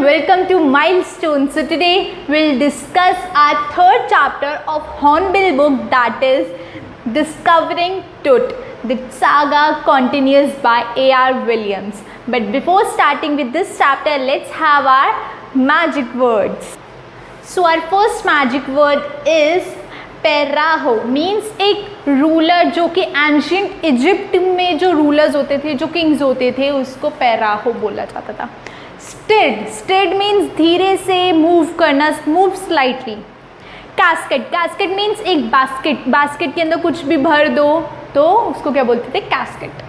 welcome to Milestone. So today we'll discuss our third chapter of Hornbill book, that is Discovering Toot. The saga continues by A.R. Williams. But before starting with this chapter, let's have our magic words. So our first magic word is pharaoh, means एक ruler जो कि ancient Egypt में जो rulers होते थे, जो Kings होते थे, उसको पेराहो बोला जाता था. स्टेड, स्टेड मीन्स धीरे से मूव करना, move slightly. Casket, casket means एक बास्केट, बास्केट के अंदर कुछ भी भर दो तो उसको क्या बोलते थे, कैस्केट.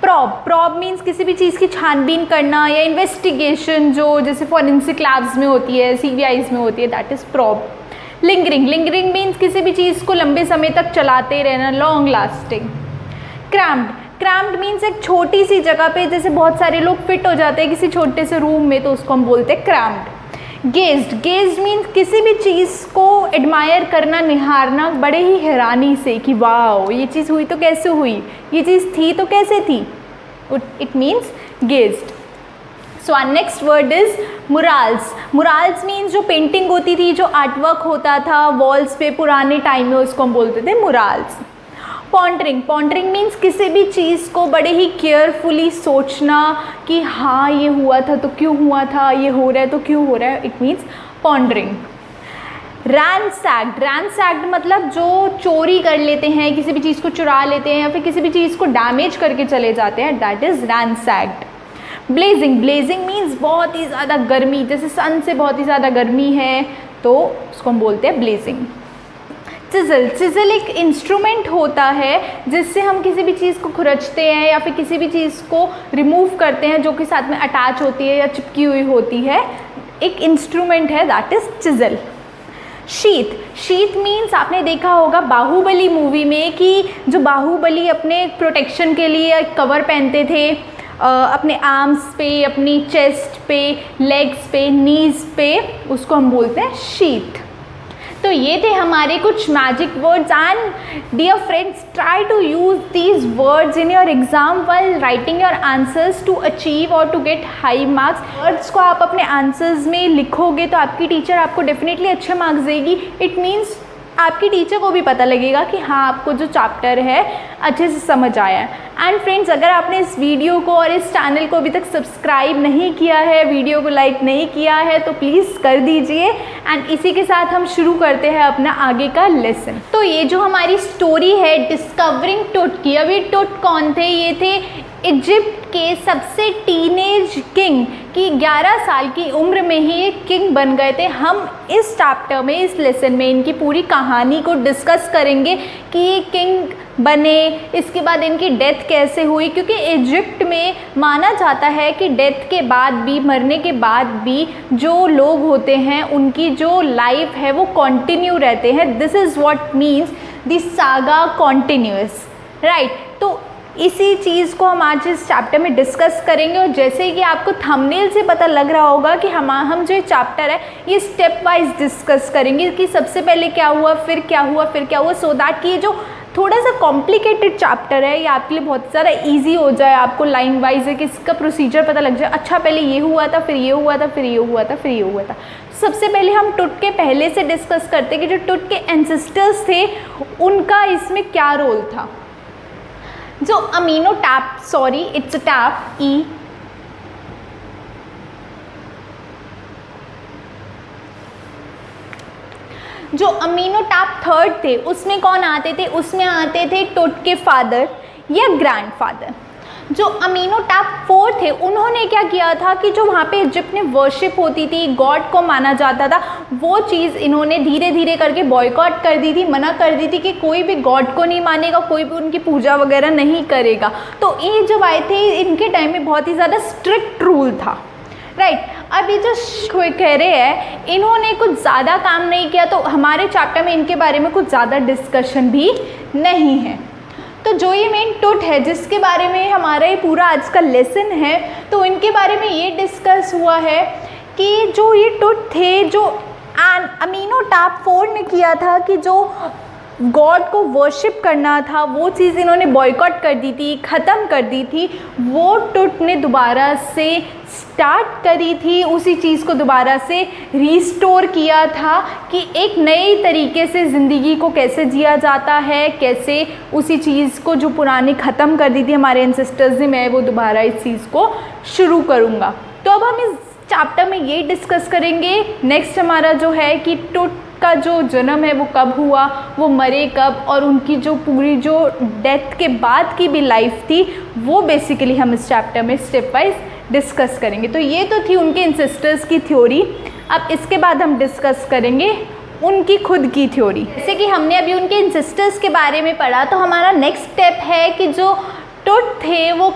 प्रॉब, प्रॉब मीन्स किसी भी चीज़ की छानबीन करना या इन्वेस्टिगेशन, जो जैसे फॉरेंसिक लैब्स में होती है, CBIs में होती है, that is prob. Lingering, lingering means किसी भी चीज़ को लंबे समय तक चलाते रहना, long lasting. Crammed, crammed means एक छोटी सी जगह पे जैसे बहुत सारे लोग फिट हो जाते हैं किसी छोटे से रूम में, तो उसको हम बोलते हैं क्रैम्ड. गेज्ड, गेज्ड मीन्स किसी भी चीज़ को एडमायर करना, निहारना बड़े ही हैरानी से कि वाओ ये चीज़ हुई तो कैसे हुई, ये चीज़ थी तो कैसे थी. It means gazed. So our next word is murals. Murals means जो पेंटिंग होती थी, जो आर्टवर्क होता था वॉल्स पे पुराने टाइम में, उसको हम बोलते थे मुराल्स. पॉन्डरिंग, पॉन्डरिंग मीन्स किसी भी चीज़ को बड़े ही केयरफुली सोचना कि हाँ ये हुआ था तो क्यों हुआ था, ये हो रहा है तो क्यों हो रहा है. It means pondering. Ransacked, ransacked मतलब जो चोरी कर लेते हैं, किसी भी चीज़ को चुरा लेते हैं या फिर किसी भी चीज़ को डैमेज करके चले जाते हैं, that is ransacked. Blazing, blazing means बहुत ही ज़्यादा गर्मी, जैसे सन से बहुत ही ज़्यादा गर्मी है तो उसको हम बोलते हैं ब्लेजिंग. चिज़ल, चिज़ल एक इंस्ट्रूमेंट होता है जिससे हम किसी भी चीज़ को खुरचते हैं या फिर किसी भी चीज़ को रिमूव करते हैं जो कि साथ में अटैच होती है या चिपकी हुई होती है, एक इंस्ट्रूमेंट है, that is chisel. Sheath, sheath means आपने देखा होगा बाहुबली मूवी में कि जो बाहुबली अपने प्रोटेक्शन के लिए कवर पहनते थे अपने आर्म्स पे, अपनी चेस्ट पे, लेग्स पे, नीज पे, उसको हम बोलते हैं शीथ. तो ये थे हमारे कुछ magic words. And dear friends, try to use these words in your exam while writing your answers to achieve और to get high marks. Words को आप अपने आंसर्स में लिखोगे तो आपकी टीचर आपको डेफिनेटली अच्छे मार्क्स देगी. इट मीन्स आपकी टीचर को भी पता लगेगा कि हाँ आपको जो चैप्टर है अच्छे से समझ आया है. एंड फ्रेंड्स, अगर आपने इस वीडियो को और इस चैनल को अभी तक सब्सक्राइब नहीं किया है, वीडियो को लाइक नहीं किया है, तो प्लीज़ कर दीजिए. एंड इसी के साथ हम शुरू करते हैं अपना आगे का लेसन. तो ये जो हमारी स्टोरी है डिस्कवरिंग टुट की, अभी टुट कौन थे, ये थे इजिप्ट के सबसे टीनेज किंग की 11 साल की उम्र में ही एक किंग बन गए थे. हम इस चैप्टर में, इस लेसन में इनकी पूरी कहानी को डिस्कस करेंगे कि ये किंग बने, इसके बाद इनकी डेथ कैसे हुई, क्योंकि इजिप्ट में माना जाता है कि डेथ के बाद भी, मरने के बाद भी जो लोग होते हैं उनकी जो लाइफ है वो कंटिन्यू रहते हैं. This is what means the saga continuous, right. तो इसी चीज़ को हम आज इस चैप्टर में डिस्कस करेंगे. और जैसे कि आपको थंबनेल से पता लग रहा होगा कि हम जो चैप्टर है ये स्टेप वाइज डिस्कस करेंगे कि सबसे पहले क्या हुआ, फिर क्या हुआ, फिर क्या हुआ, सो दैट कि ये जो थोड़ा सा कॉम्प्लिकेटेड चैप्टर है ये आपके लिए बहुत ज़्यादा ईजी हो जाए. आपको लाइन वाइज है कि इसका प्रोसीजर पता लग जाए. अच्छा पहले ये हुआ था, फिर ये हुआ था, फिर ये हुआ था, फिर ये हुआ था. सबसे पहले हम टुट के पहले से डिस्कस करते हैं कि जो टुट के एंसेस्टर्स थे उनका इसमें क्या रोल था. जो Amenhotep, sorry it's a tap E, जो अमीनो टैप थर्ड थे उसमें कौन आते थे, उसमें आते थे टुट के फादर या ग्रैंडफादर. जो अमीनो टैप फोर थे उन्होंने क्या किया था कि जो वहाँ पे इजिप्ट में वर्शिप होती थी, गॉड को माना जाता था, वो चीज़ इन्होंने धीरे धीरे करके बॉयकॉट कर दी थी, मना कर दी थी कि कोई भी गॉड को नहीं मानेगा, कोई भी उनकी पूजा वगैरह नहीं करेगा. तो ये जब आए थे इनके टाइम में बहुत ही ज़्यादा स्ट्रिक्ट रूल था, राइट. अब ये जो कह रहे हैं इन्होंने कुछ ज़्यादा काम नहीं किया, तो हमारे चैप्टर में इनके बारे में कुछ ज़्यादा डिस्कशन भी नहीं है. तो जो ये मेन टुट है जिसके बारे में हमारा ये पूरा आज का लेसन है, तो इनके बारे में ये डिस्कस हुआ है कि जो ये टुट थे, जो अमीनो टैप 4 ने किया था कि जो गॉड को वर्शिप करना था, वो चीज़ इन्होंने बॉयकॉट कर दी थी, ख़त्म कर दी थी, वो टुट ने दोबारा से स्टार्ट करी थी, उसी चीज़ को दोबारा से रीस्टोर किया था कि एक नए तरीके से ज़िंदगी को कैसे जिया जाता है, कैसे उसी चीज़ को जो पुरानी ख़त्म कर दी थी हमारे एंसेस्टर्स ने, मैं वो दोबारा इस चीज़ को शुरू करूँगा। तो अब हम इस चैप्टर में ये डिस्कस करेंगे नेक्स्ट हमारा जो है कि टुट का जो जन्म है वो कब हुआ, वो मरे कब, और उनकी जो पूरी जो डेथ के बाद की भी लाइफ थी वो बेसिकली हम इस चैप्टर में स्टेप वाइज डिस्कस करेंगे। तो ये तो थी उनके एंसेस्टर्स की थ्योरी। अब इसके बाद हम डिस्कस करेंगे उनकी खुद की थ्योरी। जैसे कि हमने अभी उनके एंसेस्टर्स के बारे में पढ़ा, तो हमारा नेक्स्ट स्टेप है कि जो टुट थे वो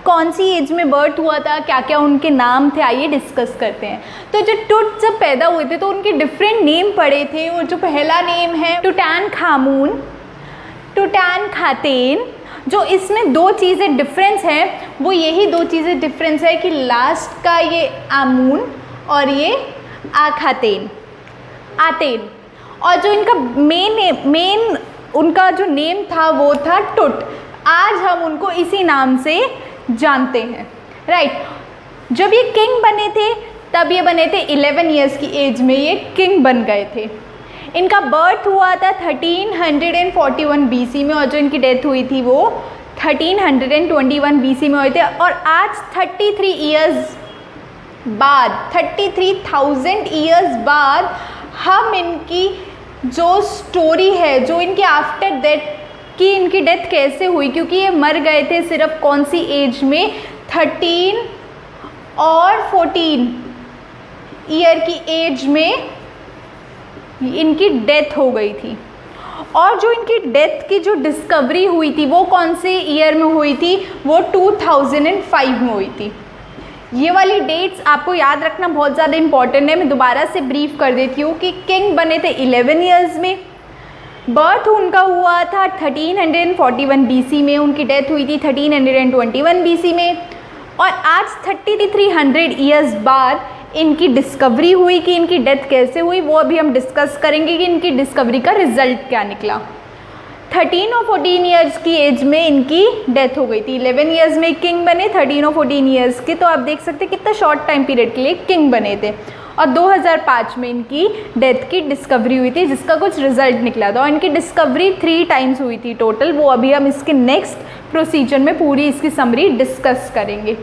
कौन सी एज में बर्थ हुआ था, क्या क्या उनके नाम थे, आइए डिस्कस करते हैं। तो जो टुट जब पैदा हुए थे तो उनके डिफरेंट नेम पड़े थे, और जो पहला नेम है टुटैनखामून, टुटैनखातेन। जो इसमें दो चीज़ें डिफरेंस है वो यही दो चीज़ें डिफरेंस है कि लास्ट का ये आमून और ये आखातेन, आतेन। और जो इनका मेन उनका जो नेम था वो था टुट। आज हम उनको इसी नाम से जानते हैं, राइट। जब ये किंग बने थे तब ये बने थे 11 ईयर्स की एज में ये किंग बन गए थे। इनका बर्थ हुआ था 1341 BC में, और जो इनकी डेथ हुई थी वो 1321 BC में हुए थे। और आज 33 ईयर्स बाद, 33,000 ईयर्स बाद हम इनकी जो स्टोरी है, जो इनके आफ्टर डेथ कि इनकी डेथ कैसे हुई, क्योंकि ये मर गए थे सिर्फ कौन सी एज में, 13 और 14 ईयर की एज में इनकी डेथ हो गई थी। और जो इनकी डेथ की जो डिस्कवरी हुई थी वो कौन से ईयर में हुई थी, वो 2005 में हुई थी। ये वाली डेट्स आपको याद रखना बहुत ज़्यादा इंपॉर्टेंट है। मैं दोबारा से ब्रीफ कर देती हूँ कि किंग बने थे 11 ईयर्स में, बर्थ उनका हुआ था 1341 BC में, उनकी डेथ हुई थी 1321 BC में, और आज 3300 ईयर्स बाद इनकी डिस्कवरी हुई कि इनकी डेथ कैसे हुई, वो अभी हम डिस्कस करेंगे कि इनकी डिस्कवरी का रिजल्ट क्या निकला। 13 और 14 ईयर्स की एज में इनकी डेथ हो गई थी। 11 ईयर्स में किंग बने, 13 और 14 ईयर्स के, तो आप देख सकते हैं कितना शॉर्ट टाइम पीरियड के लिए किंग बने थे। और 2005 में इनकी डेथ की डिस्कवरी हुई थी जिसका कुछ रिजल्ट निकला था। और इनकी डिस्कवरी 3 टाइम्स हुई थी टोटल, वो अभी हम इसके नेक्स्ट प्रोसीजर में पूरी इसकी समरी डिस्कस करेंगे।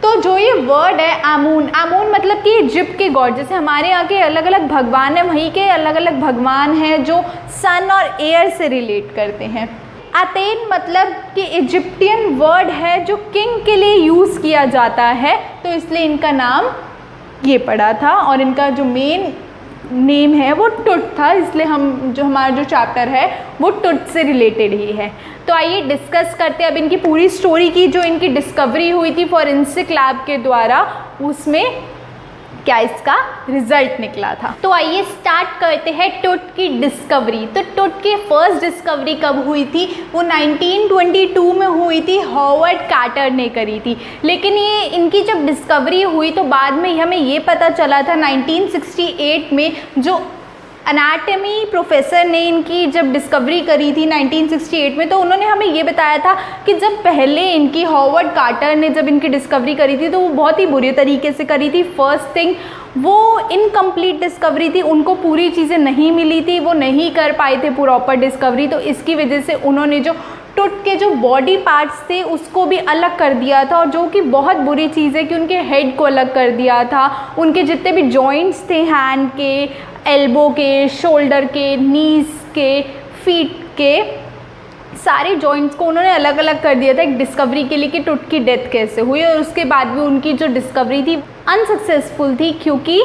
तो जो ये वर्ड है आमून, आमून मतलब कि इजिप्ट के गॉड, जैसे हमारे यहाँ के अलग अलग भगवान हैं, वहीं के अलग अलग भगवान हैं जो सन और एयर से रिलेट करते हैं। आतेन मतलब कि इजिप्टियन वर्ड है जो किंग के लिए यूज़ किया जाता है, तो इसलिए इनका नाम ये पड़ा था। और इनका जो मेन नेम है वो टुट था, इसलिए हम जो हमारा जो चैप्टर है वो टुट से रिलेटेड ही है। तो आइए डिस्कस करते हैं अब इनकी पूरी स्टोरी की, जो इनकी डिस्कवरी हुई थी फॉरेंसिक लैब के द्वारा, उसमें क्या इसका रिजल्ट निकला था। तो आइए स्टार्ट करते हैं टुट की डिस्कवरी। तो टुट की फर्स्ट डिस्कवरी कब हुई थी, वो 1922 में हुई थी, हॉवर्ड कार्टर ने करी थी। लेकिन ये इनकी जब डिस्कवरी हुई तो बाद में हमें ये पता चला था 1968 में, जो एनाटमी प्रोफेसर ने इनकी जब डिस्कवरी करी थी 1968 में, तो उन्होंने हमें ये बताया था कि जब पहले इनकी हॉवर्ड कार्टर ने जब इनकी डिस्कवरी करी थी तो वो बहुत ही बुरी तरीके से करी थी। फर्स्ट थिंग, वो इनकम्प्लीट डिस्कवरी थी, उनको पूरी चीज़ें नहीं मिली थी, वो नहीं कर पाए थे प्रॉपर डिस्कवरी। तो इसकी वजह से उन्होंने जो टुट के जो बॉडी पार्ट्स थे उसको भी अलग कर दिया था, और जो कि बहुत बुरी चीज़ है कि उनके हेड को अलग कर दिया था। उनके जितने भी जॉइंट्स थे, हैंड के, एल्बो के, शोल्डर के, नीज के, फीट के, सारे जॉइंट्स को उन्होंने अलग अलग कर दिया था एक डिस्कवरी के लिए कि टुट की डेथ कैसे हुई। और उसके बाद भी उनकी जो डिस्कवरी थी अनसक्सेसफुल थी, क्योंकि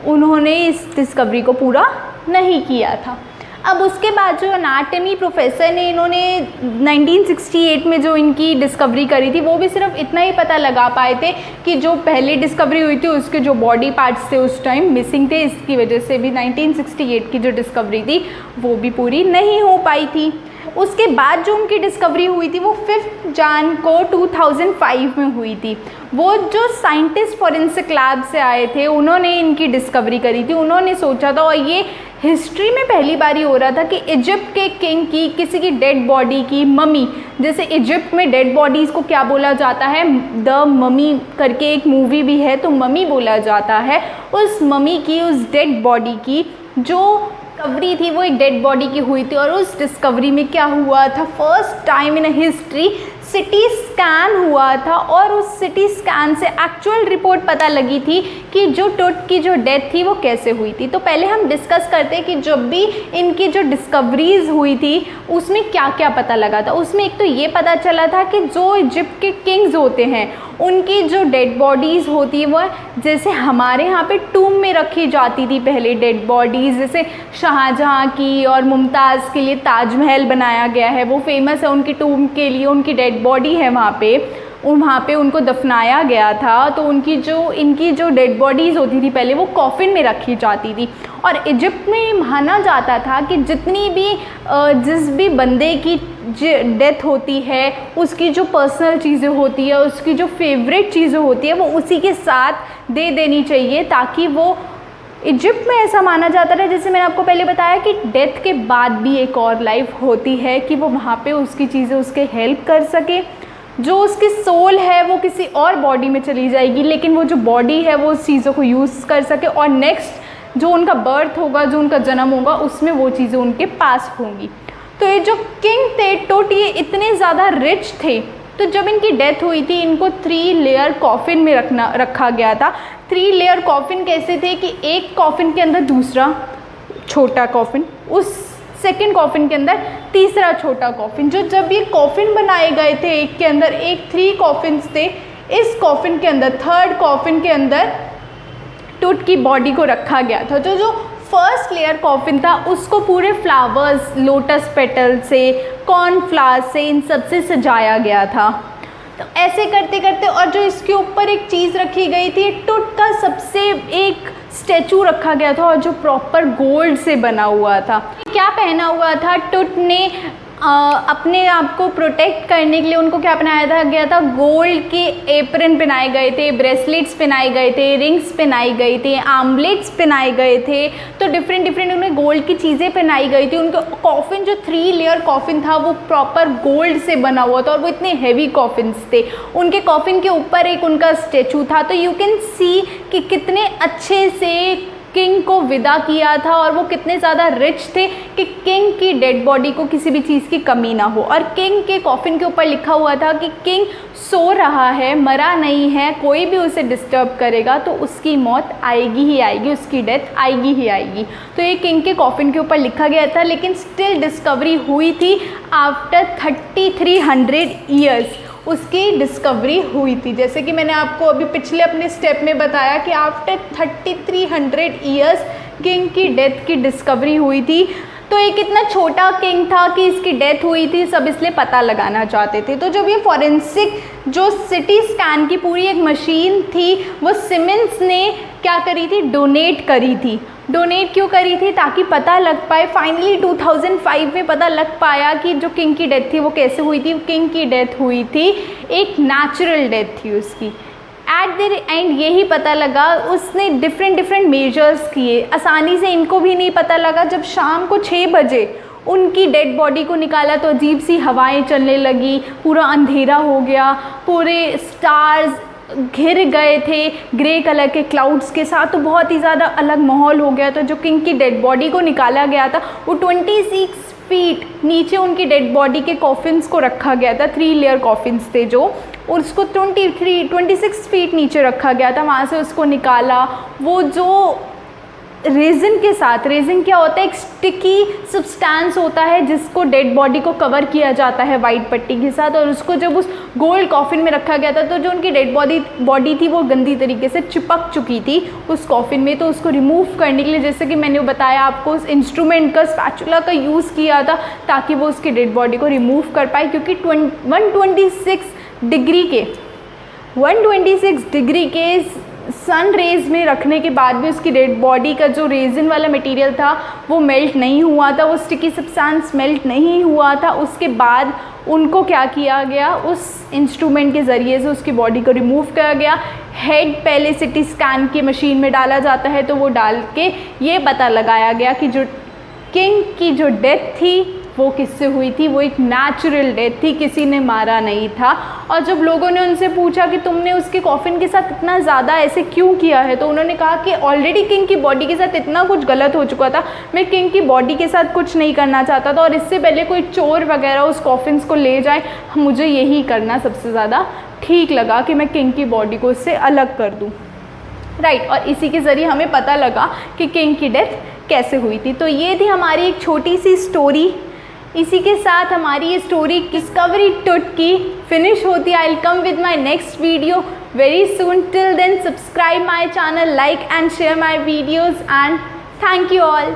उन्होंने इस डिस्कवरी को पूरा नहीं किया था। अब उसके बाद जो एनाटमी प्रोफेसर ने इन्होंने 1968 में जो इनकी डिस्कवरी करी थी, वो भी सिर्फ इतना ही पता लगा पाए थे कि जो पहली डिस्कवरी हुई थी उसके जो बॉडी पार्ट्स थे उस टाइम मिसिंग थे। इसकी वजह से भी 1968 की जो डिस्कवरी थी वो भी पूरी नहीं हो पाई थी। उसके बाद जो उनकी डिस्कवरी हुई थी वो 5 जन को 2005 में हुई थी। वो जो साइंटिस्ट फॉरेंसिक लैब से आए थे उन्होंने इनकी डिस्कवरी करी थी। उन्होंने सोचा था, और ये हिस्ट्री में पहली बार ही हो रहा था कि इजिप्ट के किंग की किसी की डेड बॉडी की ममी, जैसे इजिप्ट में डेड बॉडीज़ को क्या बोला जाता है, द ममी करके एक मूवी भी है, तो ममी बोला जाता है। उस ममी की, उस डेड बॉडी की जो डिस्कवरी थी वो एक डेड बॉडी की हुई थी। और उस डिस्कवरी में क्या हुआ था, first time in history CT scan हुआ था, और उस सिटी स्कैन से एक्चुअल रिपोर्ट पता लगी थी कि जो टुट की जो डेथ थी वो कैसे हुई थी। तो पहले हम डिस्कस करते हैं कि जब भी इनकी जो डिस्कवरीज हुई थी उसमें क्या क्या पता लगा था। उसमें एक तो ये पता चला था कि जो इजिप्ट के किंग्स होते हैं उनकी जो डेड बॉडीज़ होती है वो जैसे हमारे यहाँ पे टूम में रखी जाती थी पहले डेड बॉडीज़, जैसे शाहजहाँ की और मुमताज़ के लिए ताजमहल बनाया गया है, वो फेमस है उनकी टूम के लिए, उनकी डेड बॉडी है वहाँ पे उनको दफनाया गया था। तो इनकी जो डेड बॉडीज़ होती थी पहले वो कॉफिन में रखी जाती थी। और इजिप्ट में माना जाता था कि जिस भी बंदे की डेथ होती है उसकी जो पर्सनल चीज़ें होती है, उसकी जो फेवरेट चीज़ें होती है वो उसी के साथ दे देनी चाहिए, ताकि वो इजिप्ट में ऐसा माना जाता था, जैसे मैंने आपको पहले बताया कि डेथ के बाद भी एक और लाइफ होती है, कि वो वहाँ पे उसकी चीज़ें उसके हेल्प कर सके। जो उसकी सोल है वो किसी और बॉडी में चली जाएगी, लेकिन वो जो बॉडी है वो उस चीज़ों को यूज़ कर सके, और नेक्स्ट जो उनका बर्थ होगा, जो उनका जन्म होगा, उसमें वो चीज़ें उनके पास होंगी। तो ये जो किंग थे टुट, ये इतने ज़्यादा रिच थे, तो जब इनकी डेथ हुई थी इनको 3 लेयर कॉफिन में रखा गया था। 3 लेयर कॉफिन कैसे थे कि एक कॉफिन के अंदर दूसरा छोटा कॉफिन, उस सेकेंड कॉफिन के अंदर तीसरा छोटा कॉफिन। जब ये कॉफिन बनाए गए थे एक के अंदर एक 3 कॉफिन्स थे, इस कॉफिन के अंदर, थर्ड कॉफिन के अंदर टुट की बॉडी को रखा गया था। जो फर्स्ट लेयर कॉफिन था उसको पूरे फ्लावर्स, लोटस पेटल से, कॉर्नफ्लावर से, इन सब से सजाया गया था। तो ऐसे करते करते, और जो इसके ऊपर एक चीज़ रखी गई थी, टुट का सबसे एक स्टैचू रखा गया था, और जो प्रॉपर गोल्ड से बना हुआ था। क्या पहना हुआ था टुट ने, अपने आप को प्रोटेक्ट करने के लिए उनको क्या पहनाया गया था, गोल्ड के एप्रन पहनाए गए थे, ब्रेसलेट्स पहनाए गए थे, रिंग्स पहनाई गई थी, आर्मलेट्स पहनाए गए थे। तो डिफरेंट उन्हें गोल्ड की चीज़ें पहनाई गई थी। उनका कॉफिन जो 3 लेयर कॉफिन था वो प्रॉपर गोल्ड से बना हुआ था, और वो इतने हैवी कॉफिन्स थे। उनके कॉफिन के ऊपर एक उनका स्टैचू था। तो यू कैन सी कि कितने अच्छे से किंग को विदा किया था, और वो कितने ज़्यादा रिच थे कि किंग की डेड बॉडी को किसी भी चीज़ की कमी ना हो। और किंग के कॉफिन के ऊपर लिखा हुआ था कि किंग सो रहा है, मरा नहीं है, कोई भी उसे डिस्टर्ब करेगा तो उसकी मौत आएगी ही आएगी, उसकी डेथ आएगी ही आएगी। तो ये किंग के कॉफिन के ऊपर लिखा गया था। लेकिन स्टिल डिस्कवरी हुई थी आफ्टर 3300 ईयर्स, उसकी डिस्कवरी हुई थी। जैसे कि मैंने आपको अभी पिछले अपने स्टेप में बताया कि आफ्टर 3300 ईयर्स किंग की डेथ की डिस्कवरी हुई थी। तो एक इतना छोटा किंग था कि इसकी डेथ हुई थी, सब इसलिए पता लगाना चाहते थे। तो जब ये फॉरेंसिक जो सिटी स्कैन की पूरी एक मशीन थी वो सिमेंस ने क्या करी थी, डोनेट करी थी। डोनेट क्यों करी थी, ताकि पता लग पाए। फाइनली 2005 में पता लग पाया कि जो किंग की डेथ थी वो कैसे हुई थी। किंग की डेथ हुई थी, एक नेचुरल डेथ थी उसकी। एट द एंड यही पता लगा, उसने डिफरेंट मेजर्स किए, आसानी से इनको भी नहीं पता लगा। जब शाम को 6 बजे उनकी डेड बॉडी को निकाला तो अजीब सी हवाएं चलने लगी, पूरा अंधेरा हो गया, पूरे स्टार्स घिर गए थे ग्रे कलर के क्लाउड्स के साथ। तो बहुत ही ज़्यादा अलग माहौल हो गया था। जो किंग की डेड बॉडी को निकाला गया था वो 26 फीट नीचे उनकी डेड बॉडी के कॉफिन्स को रखा गया था। 3 लेयर कॉफिन्स थे जो, और उसको 26 फीट नीचे रखा गया था। वहाँ से उसको निकाला। वो जो रेजिन के साथ, रेजिन क्या होता है, एक स्टिकी सब्सटेंस होता है जिसको डेड बॉडी को कवर किया जाता है वाइट पट्टी के साथ, और उसको जब उस गोल्ड कॉफिन में रखा गया था तो जो उनकी डेड बॉडी थी वो गंदी तरीके से चिपक चुकी थी उस कॉफिन में। तो उसको रिमूव करने के लिए, जैसे कि मैंने बताया आपको, उस इंस्ट्रूमेंट का, स्पैचुला का यूज़ किया था ताकि वो उसकी डेड बॉडी को रिमूव कर पाए। क्योंकि 126 डिग्री के सन रेज में रखने के बाद भी उसकी डेड बॉडी का जो रेजिन वाला मटेरियल था वो मेल्ट नहीं हुआ था, वो स्टिकी सब्सटेंस मेल्ट नहीं हुआ था। उसके बाद उनको क्या किया गया, उस इंस्ट्रूमेंट के ज़रिए से उसकी बॉडी को रिमूव किया गया। हेड पहले सिटी स्कैन की मशीन में डाला जाता है, तो वो डाल के ये पता लगाया गया कि जो किंग की जो डेथ थी वो किससे हुई थी, वो एक नेचुरल डेथ थी, किसी ने मारा नहीं था। और जब लोगों ने उनसे पूछा कि तुमने उसके कॉफिन के साथ इतना ज़्यादा ऐसे क्यों किया है, तो उन्होंने कहा कि ऑलरेडी किंग की बॉडी के साथ इतना कुछ गलत हो चुका था, मैं किंग की बॉडी के साथ कुछ नहीं करना चाहता था, और इससे पहले कोई चोर वगैरह उस कॉफिन्स को ले जाए, मुझे यही करना सबसे ज़्यादा ठीक लगा कि मैं किंग की बॉडी को उससे अलग कर दूँ। राइट, और इसी के ज़रिए हमें पता लगा कि किंग की डेथ कैसे हुई थी। तो ये थी हमारी एक छोटी सी स्टोरी। इसी के साथ हमारी ये स्टोरी डिस्कवरी टुट की फिनिश होती है। I will come with my next video very soon. Till then subscribe my channel, like and share my videos, and thank you all.